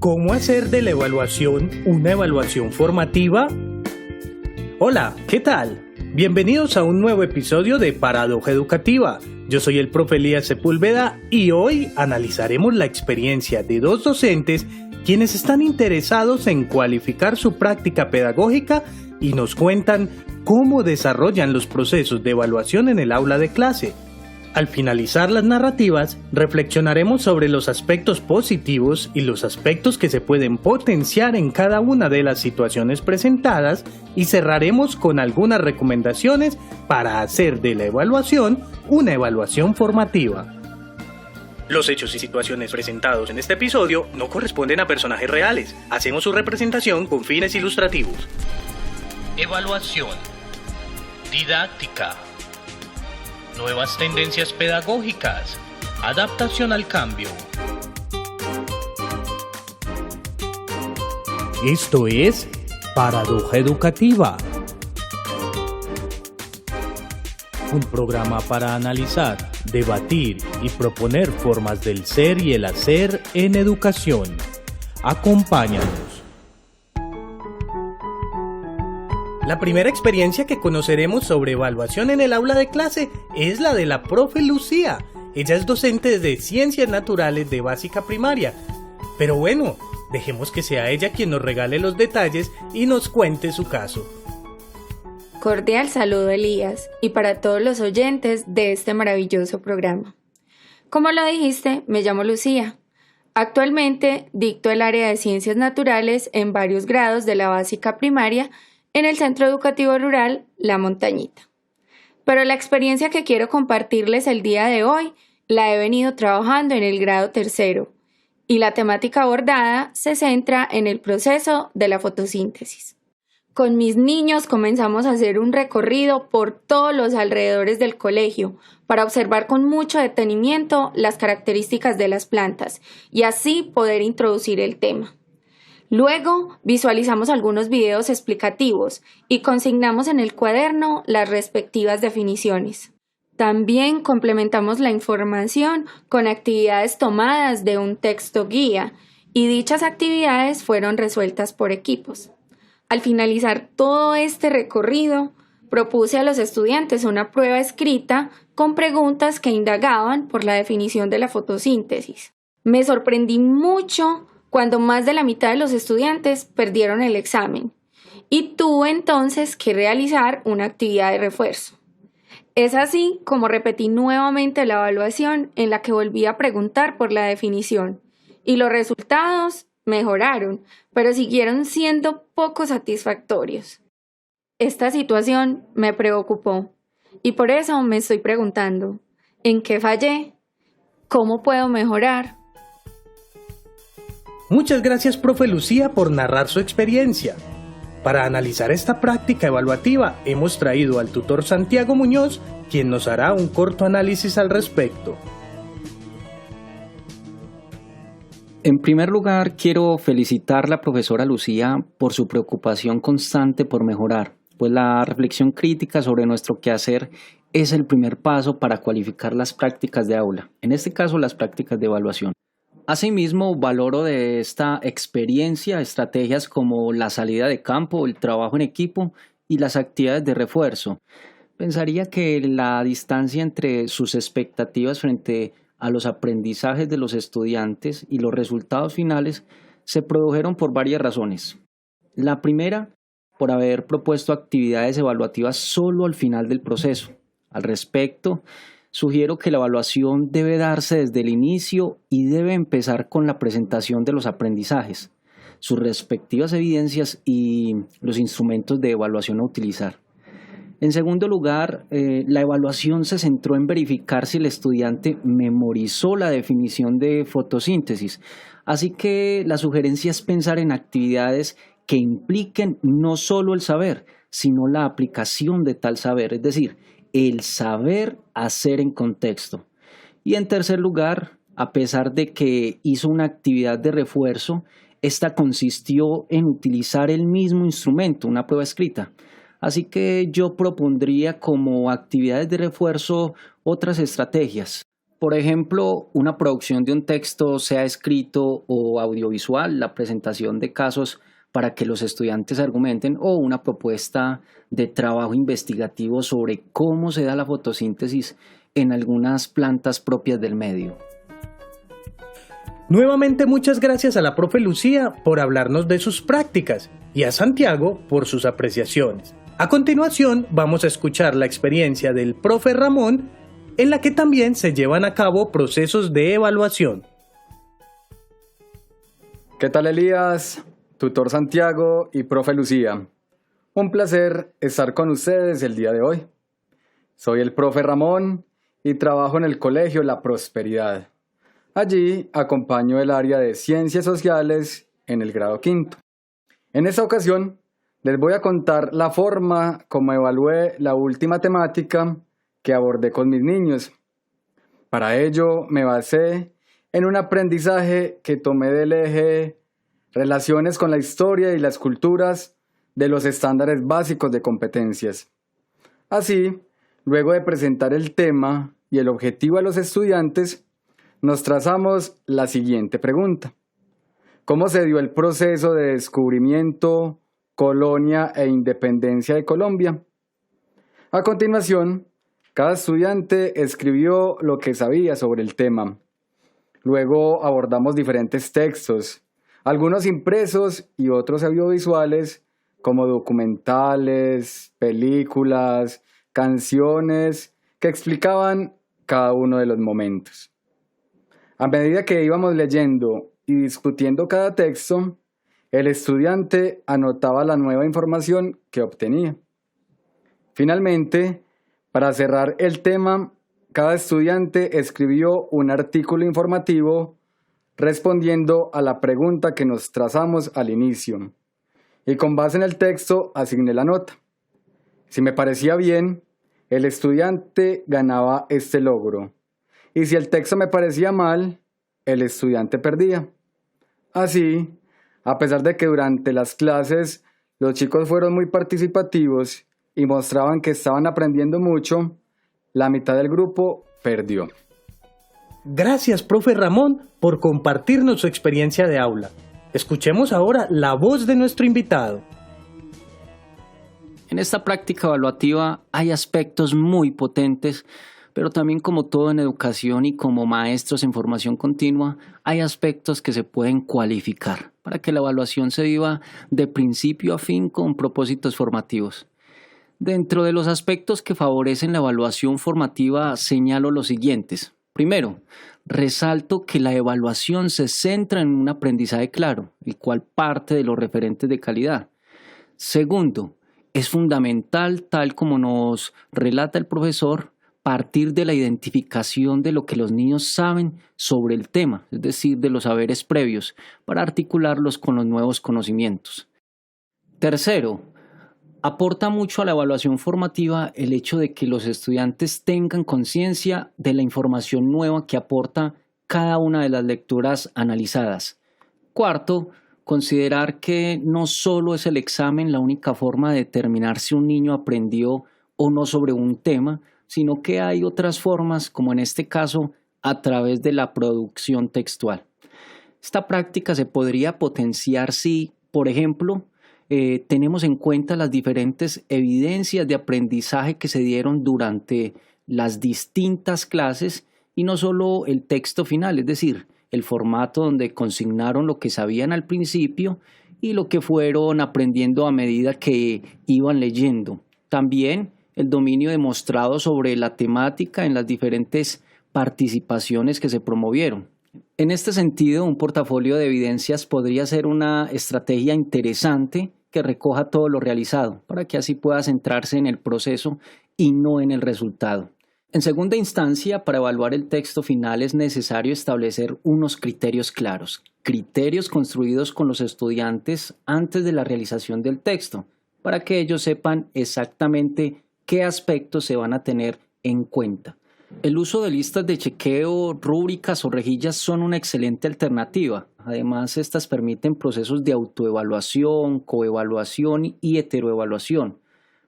¿Cómo hacer de la evaluación una evaluación formativa? Hola, ¿qué tal? Bienvenidos a un nuevo episodio de Paradoja Educativa. Yo soy el profe Elías Sepúlveda y hoy analizaremos la experiencia de dos docentes quienes están interesados en cualificar su práctica pedagógica y nos cuentan cómo desarrollan los procesos de evaluación en el aula de clase. Al finalizar las narrativas, reflexionaremos sobre los aspectos positivos y los aspectos que se pueden potenciar en cada una de las situaciones presentadas y cerraremos con algunas recomendaciones para hacer de la evaluación una evaluación formativa. Los hechos y situaciones presentados en este episodio no corresponden a personajes reales. Hacemos su representación con fines ilustrativos. Evaluación. Didáctica. Nuevas tendencias pedagógicas. Adaptación al cambio. Esto es Paradoja Educativa. Un programa para analizar, debatir y proponer formas del ser y el hacer en educación. Acompáñanos. La primera experiencia que conoceremos sobre evaluación en el aula de clase es la de la profe Lucía. Ella es docente de Ciencias Naturales de Básica Primaria. Pero bueno, dejemos que sea ella quien nos regale los detalles y nos cuente su caso. Cordial saludo, Elías, y para todos los oyentes de este maravilloso programa. Como lo dijiste, me llamo Lucía. Actualmente dicto el área de Ciencias Naturales en varios grados de la Básica Primaria en el Centro Educativo Rural La Montañita. Pero la experiencia que quiero compartirles el día de hoy la he venido trabajando en el grado tercero y la temática abordada se centra en el proceso de la fotosíntesis. Con mis niños comenzamos a hacer un recorrido por todos los alrededores del colegio para observar con mucho detenimiento las características de las plantas y así poder introducir el tema. Luego visualizamos algunos videos explicativos y consignamos en el cuaderno las respectivas definiciones. También complementamos la información con actividades tomadas de un texto guía y dichas actividades fueron resueltas por equipos. Al finalizar todo este recorrido, propuse a los estudiantes una prueba escrita con preguntas que indagaban por la definición de la fotosíntesis. Me sorprendí mucho cuando más de la mitad de los estudiantes perdieron el examen y tuve entonces que realizar una actividad de refuerzo. Es así como repetí nuevamente la evaluación en la que volví a preguntar por la definición y los resultados mejoraron, pero siguieron siendo poco satisfactorios. Esta situación me preocupó y por eso me estoy preguntando, ¿en qué fallé? ¿Cómo puedo mejorar? Muchas gracias, profe Lucía, por narrar su experiencia. Para analizar esta práctica evaluativa, hemos traído al tutor Santiago Muñoz, quien nos hará un corto análisis al respecto. En primer lugar, quiero felicitar a la profesora Lucía por su preocupación constante por mejorar, pues la reflexión crítica sobre nuestro quehacer es el primer paso para cualificar las prácticas de aula, en este caso las prácticas de evaluación. Asimismo, valoro de esta experiencia estrategias como la salida de campo, el trabajo en equipo y las actividades de refuerzo. Pensaría que la distancia entre sus expectativas frente a los aprendizajes de los estudiantes y los resultados finales se produjeron por varias razones. La primera, por haber propuesto actividades evaluativas solo al final del proceso. Al respecto, sugiero que la evaluación debe darse desde el inicio y debe empezar con la presentación de los aprendizajes, sus respectivas evidencias y los instrumentos de evaluación a utilizar. En segundo lugar, la evaluación se centró en verificar si el estudiante memorizó la definición de fotosíntesis, así que la sugerencia es pensar en actividades que impliquen no solo el saber, sino la aplicación de tal saber, es decir, el saber hacer en contexto. Y en tercer lugar, a pesar de que hizo una actividad de refuerzo, esta consistió en utilizar el mismo instrumento, una prueba escrita. Así que yo propondría como actividades de refuerzo otras estrategias. Por ejemplo, una producción de un texto, sea escrito o audiovisual, la presentación de casos para que los estudiantes argumenten o una propuesta de trabajo investigativo sobre cómo se da la fotosíntesis en algunas plantas propias del medio. Nuevamente muchas gracias a la profe Lucía por hablarnos de sus prácticas y a Santiago por sus apreciaciones. A continuación vamos a escuchar la experiencia del profe Ramón, en la que también se llevan a cabo procesos de evaluación. ¿Qué tal, Elías, tutor Santiago y profe Lucía? Un placer estar con ustedes el día de hoy. Soy el profe Ramón y trabajo en el Colegio La Prosperidad. Allí acompaño el área de Ciencias Sociales en el grado quinto. En esta ocasión les voy a contar la forma como evalué la última temática que abordé con mis niños. Para ello me basé en un aprendizaje que tomé del eje Relaciones con la historia y las culturas de los estándares básicos de competencias. Así, luego de presentar el tema y el objetivo a los estudiantes, nos trazamos la siguiente pregunta. ¿Cómo se dio el proceso de descubrimiento, colonia e independencia de Colombia? A continuación, cada estudiante escribió lo que sabía sobre el tema. Luego abordamos diferentes textos, algunos impresos y otros audiovisuales, como documentales, películas, canciones, que explicaban cada uno de los momentos. A medida que íbamos leyendo y discutiendo cada texto, el estudiante anotaba la nueva información que obtenía. Finalmente, para cerrar el tema, cada estudiante escribió un artículo informativo respondiendo a la pregunta que nos trazamos al inicio. Y con base en el texto asigné la nota. Si me parecía bien, el estudiante ganaba este logro. Y si el texto me parecía mal, el estudiante perdía. Así, a pesar de que durante las clases los chicos fueron muy participativos y mostraban que estaban aprendiendo mucho, la mitad del grupo perdió. Gracias, profe Ramón, por compartirnos su experiencia de aula. Escuchemos ahora la voz de nuestro invitado. En esta práctica evaluativa hay aspectos muy potentes, pero también, como todo en educación y como maestros en formación continua, hay aspectos que se pueden cualificar para que la evaluación se viva de principio a fin con propósitos formativos. Dentro de los aspectos que favorecen la evaluación formativa señalo los siguientes. Primero, resalto que la evaluación se centra en un aprendizaje claro, el cual parte de los referentes de calidad. Segundo, es fundamental, tal como nos relata el profesor, partir de la identificación de lo que los niños saben sobre el tema, es decir, de los saberes previos, para articularlos con los nuevos conocimientos. Tercero, aporta mucho a la evaluación formativa el hecho de que los estudiantes tengan conciencia de la información nueva que aporta cada una de las lecturas analizadas. Cuarto, considerar que no solo es el examen la única forma de determinar si un niño aprendió o no sobre un tema, sino que hay otras formas, como en este caso, a través de la producción textual. Esta práctica se podría potenciar si, por ejemplo, tenemos en cuenta las diferentes evidencias de aprendizaje que se dieron durante las distintas clases y no solo el texto final, es decir, el formato donde consignaron lo que sabían al principio y lo que fueron aprendiendo a medida que iban leyendo. También el dominio demostrado sobre la temática en las diferentes participaciones que se promovieron. En este sentido, un portafolio de evidencias podría ser una estrategia interesante que recoja todo lo realizado, para que así pueda centrarse en el proceso y no en el resultado. En segunda instancia, para evaluar el texto final es necesario establecer unos criterios claros, criterios construidos con los estudiantes antes de la realización del texto, para que ellos sepan exactamente qué aspectos se van a tener en cuenta. El uso de listas de chequeo, rúbricas o rejillas son una excelente alternativa. Además, estas permiten procesos de autoevaluación, coevaluación y heteroevaluación.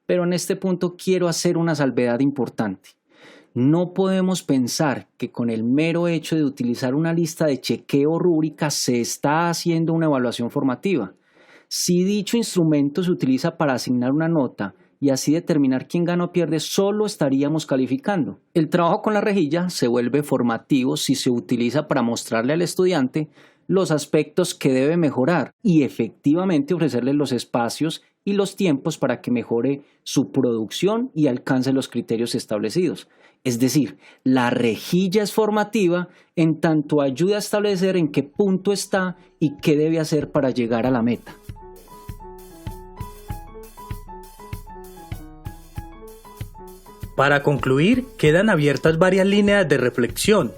Pero en este punto quiero hacer una salvedad importante. No podemos pensar que con el mero hecho de utilizar una lista de chequeo rúbrica se está haciendo una evaluación formativa. Si dicho instrumento se utiliza para asignar una nota y así determinar quién gana o pierde, solo estaríamos calificando. El trabajo con la rejilla se vuelve formativo si se utiliza para mostrarle al estudiante los aspectos que debe mejorar y efectivamente ofrecerle los espacios y los tiempos para que mejore su producción y alcance los criterios establecidos. Es decir, la rejilla es formativa en tanto ayuda a establecer en qué punto está y qué debe hacer para llegar a la meta. Para concluir, quedan abiertas varias líneas de reflexión.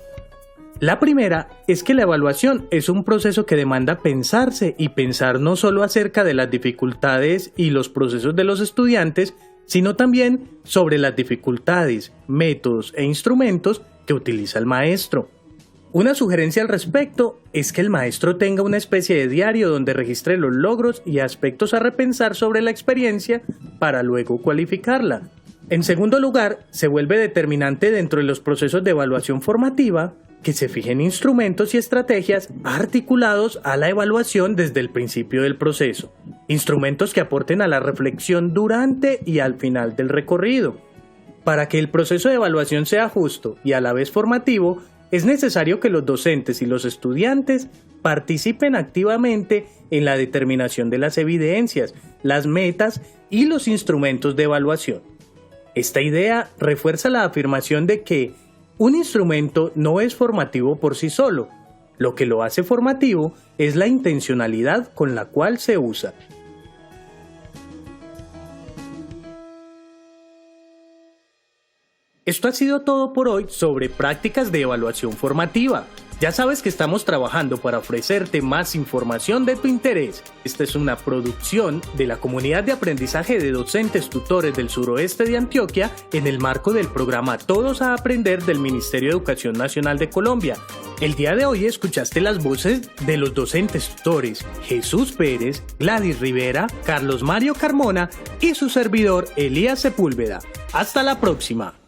La primera es que la evaluación es un proceso que demanda pensarse y pensar no solo acerca de las dificultades y los procesos de los estudiantes, sino también sobre las dificultades, métodos e instrumentos que utiliza el maestro. Una sugerencia al respecto es que el maestro tenga una especie de diario donde registre los logros y aspectos a repensar sobre la experiencia para luego cualificarla. En segundo lugar, se vuelve determinante dentro de los procesos de evaluación formativa que se fijen instrumentos y estrategias articulados a la evaluación desde el principio del proceso, instrumentos que aporten a la reflexión durante y al final del recorrido. Para que el proceso de evaluación sea justo y a la vez formativo, es necesario que los docentes y los estudiantes participen activamente en la determinación de las evidencias, las metas y los instrumentos de evaluación. Esta idea refuerza la afirmación de que un instrumento no es formativo por sí solo. Lo que lo hace formativo es la intencionalidad con la cual se usa. Esto ha sido todo por hoy sobre prácticas de evaluación formativa. Ya sabes que estamos trabajando para ofrecerte más información de tu interés. Esta es una producción de la Comunidad de Aprendizaje de Docentes Tutores del Suroeste de Antioquia en el marco del programa Todos a Aprender del Ministerio de Educación Nacional de Colombia. El día de hoy escuchaste las voces de los docentes tutores Jesús Pérez, Gladys Rivera, Carlos Mario Carmona y su servidor Elías Sepúlveda. Hasta la próxima.